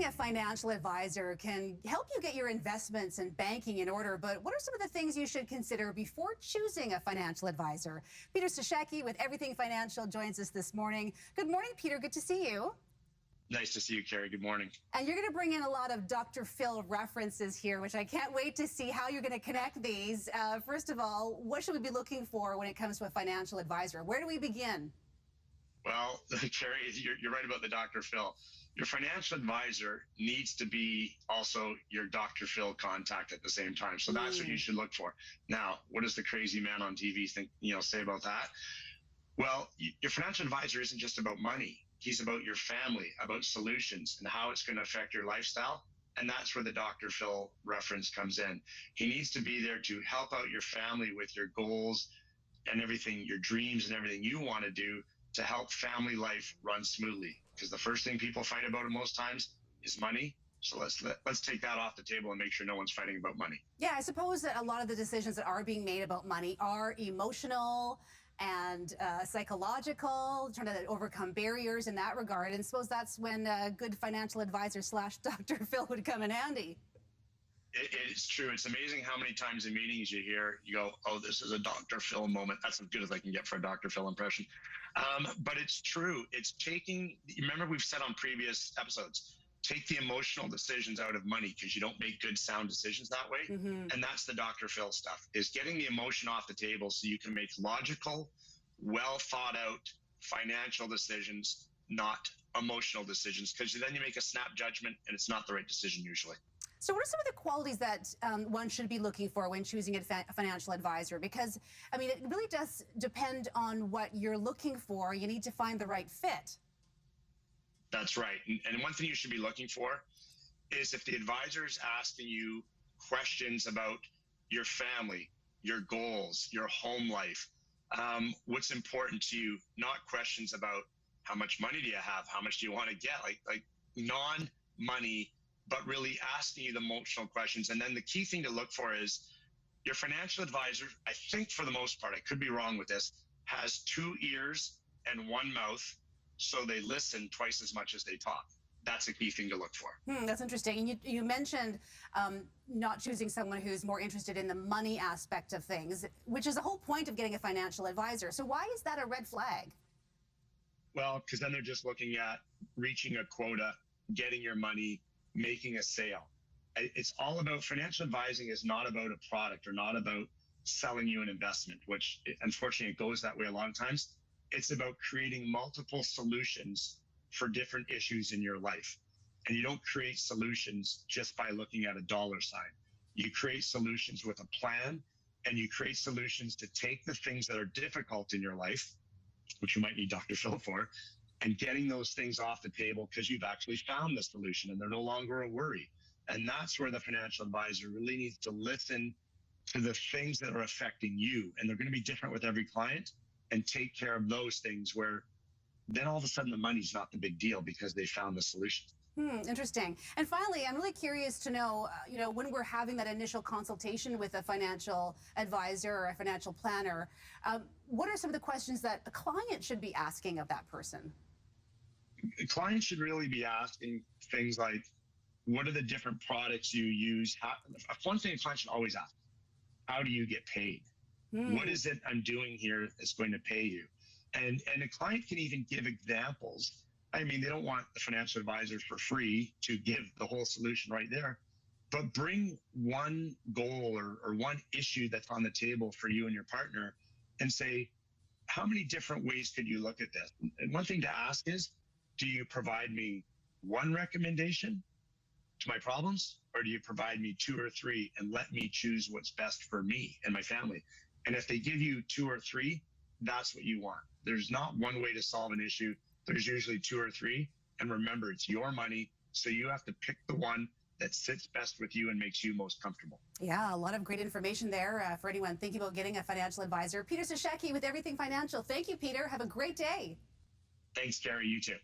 Having a financial advisor can help you get your investments and banking in order, but what are some of the things you should consider before choosing a financial advisor? Peter Stashecki with Everything Financial joins us this morning. Good morning, Peter. Good to see you. Nice to see you, Carrie. Good morning. And you're going to bring in a lot of Dr. Phil references here, which I can't wait to see how you're going to connect these. First of all, what should we be looking for when it comes to a financial advisor? Where do we begin? Well, Carrie, you're right about the Dr. Phil. Your financial advisor needs to be also your Dr. Phil contact at the same time. So that's what you should look for. Now, what does the crazy man on TV say about that? Well, your financial advisor isn't just about money. He's about your family, about solutions and how it's going to affect your lifestyle. And that's where the Dr. Phil reference comes in. He needs to be there to help out your family with your goals and everything, your dreams and everything you want to do to help family life run smoothly. Because the first thing people fight about most times is money. So let's take that off the table and make sure no one's fighting about money. Yeah, I suppose that a lot of the decisions that are being made about money are emotional and psychological, trying to overcome barriers in that regard. And I suppose that's when a good financial advisor / Dr. Phil would come in handy. It's true. It's amazing how many times in meetings you go, oh, this is a Dr. Phil moment. That's as good as I can get for a Dr. Phil impression. But it's true. It's remember we've said on previous episodes, take the emotional decisions out of money because you don't make good sound decisions that way. And that's the Dr. Phil stuff, is getting the emotion off the table so you can make logical, well thought out financial decisions, not emotional decisions, because then you make a snap judgment and it's not the right decision usually. So what are some of the qualities that one should be looking for when choosing a financial advisor? Because, I mean, it really does depend on what you're looking for. You need to find the right fit. That's right. And one thing you should be looking for is if the advisor is asking you questions about your family, your goals, your home life, what's important to you, not questions about how much money do you have, how much do you want to get, like non-money, but really asking you the emotional questions. And then the key thing to look for is your financial advisor, I think for the most part, I could be wrong with this, has 2 ears and 1 mouth, so they listen twice as much as they talk. That's a key thing to look for. That's interesting. And you mentioned not choosing someone who's more interested in the money aspect of things, which is the whole point of getting a financial advisor. So why is that a red flag? Well, because then they're just looking at reaching a quota, getting your money, making a sale. It's all about, financial advising is not about a product or not about selling you an investment, which unfortunately it goes that way a lot of times. It's about creating multiple solutions for different issues in your life. And you don't create solutions just by looking at a dollar sign. You create solutions with a plan, and you create solutions to take the things that are difficult in your life, which you might need Dr. Phil for, and getting those things off the table because you've actually found the solution and they're no longer a worry. And that's where the financial advisor really needs to listen to the things that are affecting you. And they're going to be different with every client, and take care of those things where then all of a sudden the money's not the big deal because they found the solution. Interesting. And finally, I'm really curious to know, when we're having that initial consultation with a financial advisor or a financial planner, what are some of the questions that a client should be asking of that person? Clients should really be asking things like, what are the different products you use? One thing a client should always ask, how do you get paid? What is it I'm doing here that's going to pay you? And a client can even give examples. I mean, they don't want the financial advisors for free to give the whole solution right there, but bring one goal or one issue that's on the table for you and your partner and say, how many different ways could you look at this? And one thing to ask is, do you provide me one recommendation to my problems, or do you provide me 2 or 3 and let me choose what's best for me and my family? And if they give you 2 or 3, that's what you want. There's not one way to solve an issue. There's usually 2 or 3. And remember, it's your money, so you have to pick the one that sits best with you and makes you most comfortable. Yeah, a lot of great information there for anyone thinking about getting a financial advisor. Peter Stashecki with Everything Financial. Thank you, Peter. Have a great day. Thanks, Carrie. You too.